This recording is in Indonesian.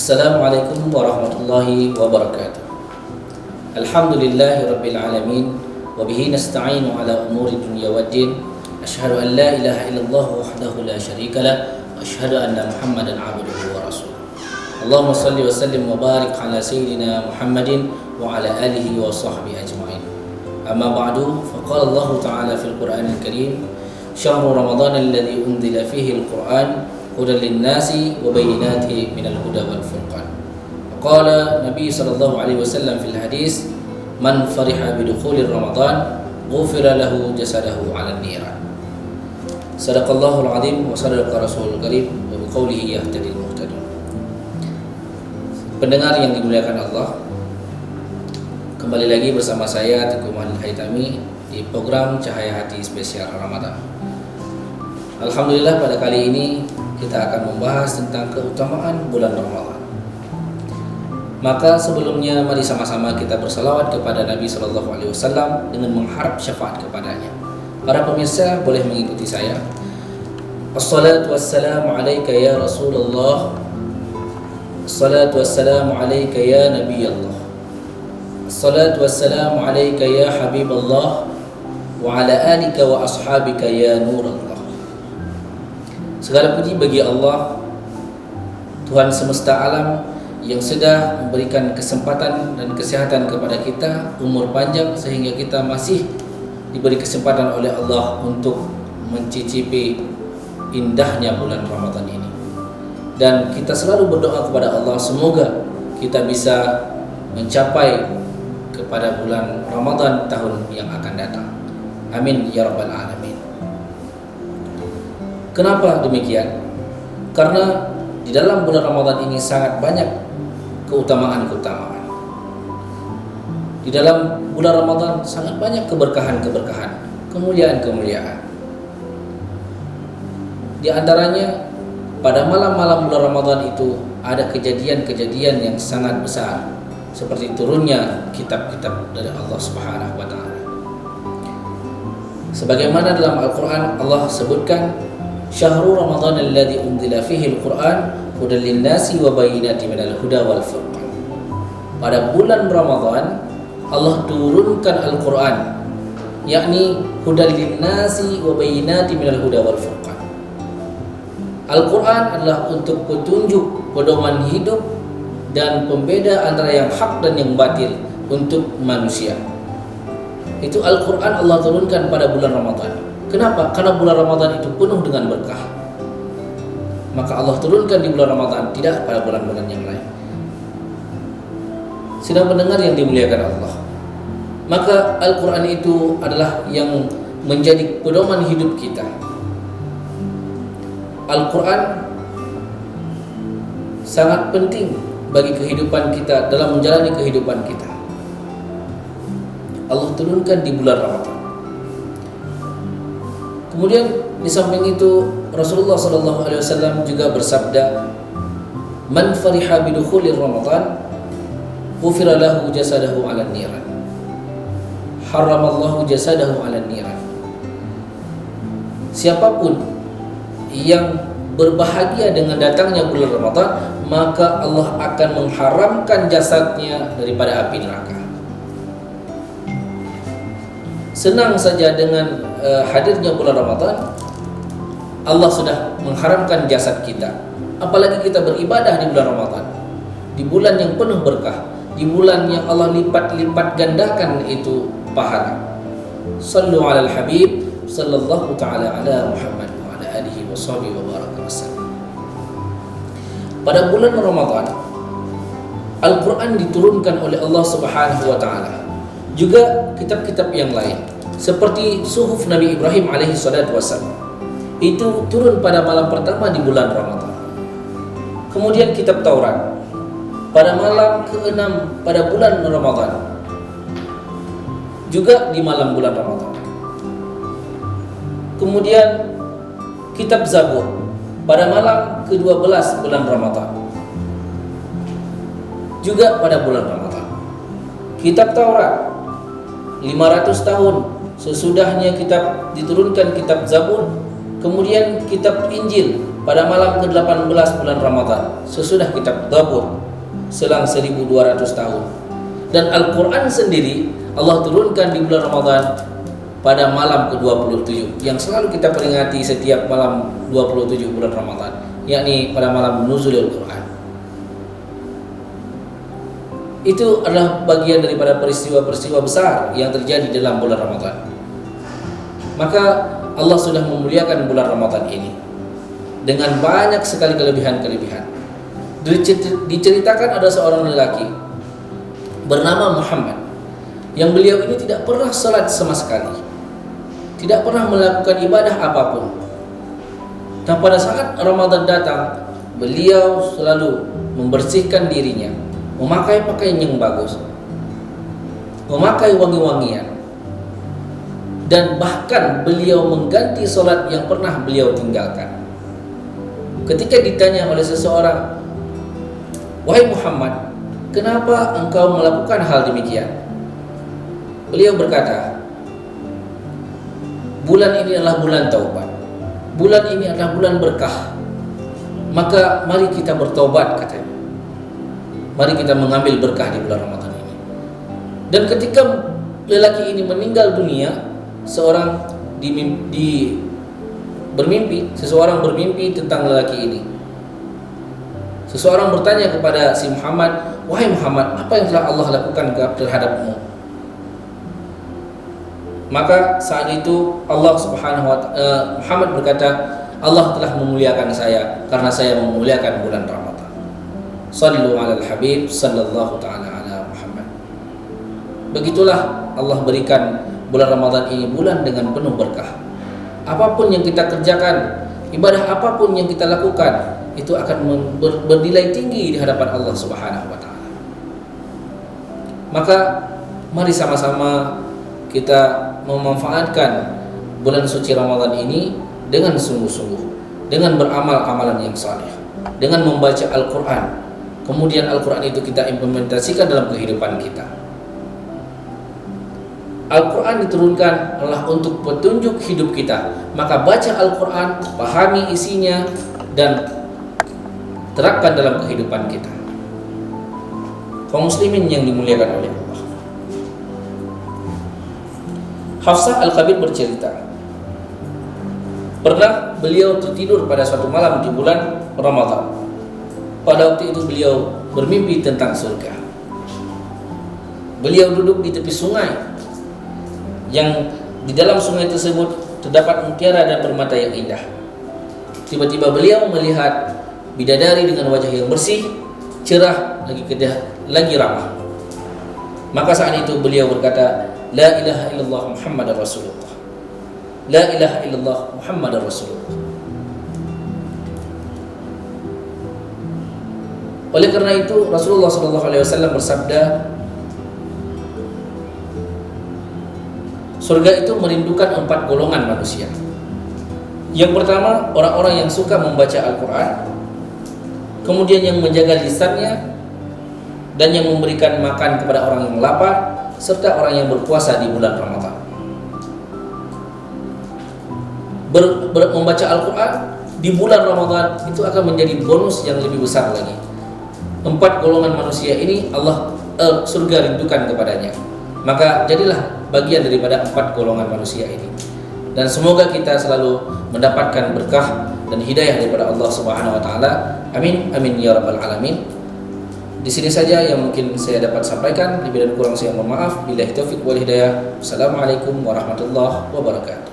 Assalamualaikum warahmatullahi wabarakatuh. Alhamdulillahi rabbil alamin, wa bihi nasta'inu ala umuri dunya waddin. Asyhadu an la ilaha illallah wahdahu la syarika lah, wa asyhadu anna Muhammadan abduhu wa rasuluh. Allahumma salli wa sallim wa barik ala sayyidina Muhammadin wa ala alihi wa sahbihi ajma'in. Amma ba'du, faqala Allah ta'ala fil Qur'anil Karim, syahru Ramadan alladzi unzila fihi al-Qur'an hudan lin-nasi wa bayyinatin minal huda wal furqan. Qala Nabi sallallahu alaihi wasallam fil hadis, man fariha bi dukhuli Ramadan ghufira lahu jasadahu 'ala an-niran. Sadaqallahul azim wa sadaqa rasulul karim wa bi qawlihi yahtadil muhtadun. Pendengar yang dimuliakan Allah, kembali lagi bersama saya Teguh Muhammad Haitami di program Cahaya Hati Spesial Ramadan. Alhamdulillah, pada kali ini kita akan membahas tentang keutamaan bulan Ramadan. Maka sebelumnya mari sama-sama kita bersalawat kepada Nabi Shallallahu Alaihi Wasallam dengan mengharap syafaat kepadanya. Para pemirsa boleh mengikuti saya. Assalatu wassalamu alaika ya Rasulullah. Assalatu wassalamu alaika ya Nabi Allah. Assalatu wassalamu alaika ya Habiballah. Wa ala alika wa ashabika ya Nur Allah. Segala puji bagi Allah, Tuhan semesta alam, yang sudah memberikan kesempatan dan kesehatan kepada kita, umur panjang sehingga kita masih diberi kesempatan oleh Allah untuk mencicipi indahnya bulan Ramadan ini. Dan kita selalu berdoa kepada Allah, semoga kita bisa mencapai kepada bulan Ramadan tahun yang akan datang. Amin ya rabbal alamin. Kenapa demikian? Karena di dalam bulan Ramadan ini sangat banyak keutamaan-keutamaan. Di dalam bulan Ramadan sangat banyak keberkahan-keberkahan, kemuliaan-kemuliaan. Di antaranya pada malam-malam bulan Ramadan itu ada kejadian-kejadian yang sangat besar, seperti turunnya kitab-kitab dari Allah Subhanahu wa taala. Sebagaimana dalam Al-Qur'an Allah sebutkan, Syahrul Ramadan alladzi unzila fihi al-Qur'an hudan lin-nasi wa bayyinatin minal huda wal furqan. Pada bulan Ramadan Allah turunkan Al-Qur'an, yakni hudan lin-nasi wa bayyinatin minal huda wal furqan. Al-Qur'an adalah untuk petunjuk, pedoman hidup dan pembeda antara yang hak dan yang batil untuk manusia. Itu Al-Qur'an Allah turunkan pada bulan Ramadan. Kenapa? Karena bulan Ramadan itu penuh dengan berkah. Maka Allah turunkan di bulan Ramadan, tidak pada bulan-bulan yang lain. Sidang pendengar yang dimuliakan Allah, maka Al-Quran itu adalah yang menjadi pedoman hidup kita. Al-Quran sangat penting bagi kehidupan kita, dalam menjalani kehidupan kita. Allah turunkan di bulan Ramadan. Kemudian di samping itu Rasulullah SAW juga bersabda, man fariha bidukhuli Ramadan ghufira lahu jasadahu 'ala niran. Haramallahu jasadahu 'ala niran. Siapapun yang berbahagia dengan datangnya bulan Ramadan, maka Allah akan mengharamkan jasadnya daripada api neraka. Senang saja dengan hadirnya bulan Ramadan, Allah sudah mengharamkan jasad kita. Apalagi kita beribadah di bulan Ramadan, di bulan yang penuh berkah, di bulan yang Allah lipat-lipat gandakan itu pahala. Sallu alal habib sallallahu ta'ala ala Muhammad wa ala alihi wa sahbihi wa baraka wasallam. Pada bulan Ramadan Al-Quran diturunkan oleh Allah Subhanahu wa ta'ala. Juga kitab-kitab yang lain seperti Suhuf Nabi Ibrahim alaihi salatu wassalam, itu turun pada malam pertama di bulan Ramadan. Kemudian kitab Taurat pada malam ke-6 pada bulan Ramadan, juga di malam bulan Ramadan. Kemudian kitab Zabur pada malam ke-12 bulan Ramadan, juga pada bulan Ramadan. Kitab Taurat 500 tahun sesudahnya kitab diturunkan kitab Zabur, kemudian kitab Injil pada malam ke-18 bulan Ramadan sesudah kitab Zabur selang 1200 tahun. Dan Al-Quran sendiri Allah turunkan di bulan Ramadan pada malam ke-27 yang selalu kita peringati setiap malam 27 bulan Ramadan, yakni pada malam nuzulul Quran. Itu adalah bagian daripada peristiwa-peristiwa besar yang terjadi dalam bulan Ramadan. Maka Allah sudah memuliakan bulan Ramadan ini dengan banyak sekali kelebihan-kelebihan. Diceritakan ada seorang lelaki bernama Muhammad yang beliau ini tidak pernah salat sama sekali, tidak pernah melakukan ibadah apapun. Dan pada saat Ramadan datang, beliau selalu membersihkan dirinya, memakai pakaian yang bagus, memakai wangi-wangian, dan bahkan beliau mengganti salat yang pernah beliau tinggalkan. Ketika ditanya oleh seseorang, "Wahai Muhammad, kenapa engkau melakukan hal demikian?" Beliau berkata, "Bulan ini adalah bulan taubat. Bulan ini adalah bulan berkah. Maka mari kita bertobat," katanya. Mari kita mengambil berkah di bulan Ramadan ini. Dan ketika lelaki ini meninggal dunia, seseorang bermimpi tentang lelaki ini. Seseorang bertanya kepada si Muhammad, "Wahai Muhammad, apa yang telah Allah lakukan terhadapmu?" Maka saat itu Muhammad berkata, "Allah telah memuliakan saya karena saya memuliakan bulan Ramadan." Sallu ala al-habib sallallahu ta'ala ala Muhammad. Begitulah Allah berikan bulan Ramadan ini bulan dengan penuh berkah. Apapun yang kita kerjakan, ibadah apapun yang kita lakukan, itu akan bernilai tinggi di hadapan Allah Subhanahu wa taala. Maka mari sama-sama kita memanfaatkan bulan suci Ramadan ini dengan sungguh-sungguh, dengan beramal amalan yang saleh, dengan membaca Al-Qur'an. Kemudian Al-Qur'an itu kita implementasikan dalam kehidupan kita. Al-Quran diturunkan adalah untuk petunjuk hidup kita. Maka baca Al-Quran, pahami isinya, dan terapkan dalam kehidupan kita. Kaum muslimin yang dimuliakan oleh Allah, Hafsah Al-Khabir bercerita, pernah beliau tertidur pada suatu malam di bulan Ramadan. Pada waktu itu beliau bermimpi tentang surga. Beliau duduk di tepi sungai, yang di dalam sungai tersebut terdapat mutiara dan permata yang indah. Tiba-tiba beliau melihat bidadari dengan wajah yang bersih, cerah, lagi ramah. Maka saat itu beliau berkata, "La ilaha illallah Muhammadar Rasulullah. La ilaha illallah Muhammadar Rasulullah." Oleh karena itu Rasulullah SAW bersabda, surga itu merindukan 4 golongan manusia. Yang pertama, orang-orang yang suka membaca Al-Quran, kemudian yang menjaga lisannya, dan yang memberikan makan kepada orang yang lapar, serta orang yang berpuasa di bulan Ramadan. Membaca Al-Quran di bulan Ramadan itu akan menjadi bonus yang lebih besar lagi. 4 golongan manusia ini surga rindukan kepadanya. Maka jadilah bagian daripada 4 golongan manusia ini. Dan semoga kita selalu mendapatkan berkah dan hidayah daripada Allah Subhanahu wa taala. Amin amin ya rabbal alamin. Di sini saja yang mungkin saya dapat sampaikan. Lebih dan kurang saya mohon maaf. Billahi taufik wal hidayah. Assalamualaikum warahmatullahi wabarakatuh.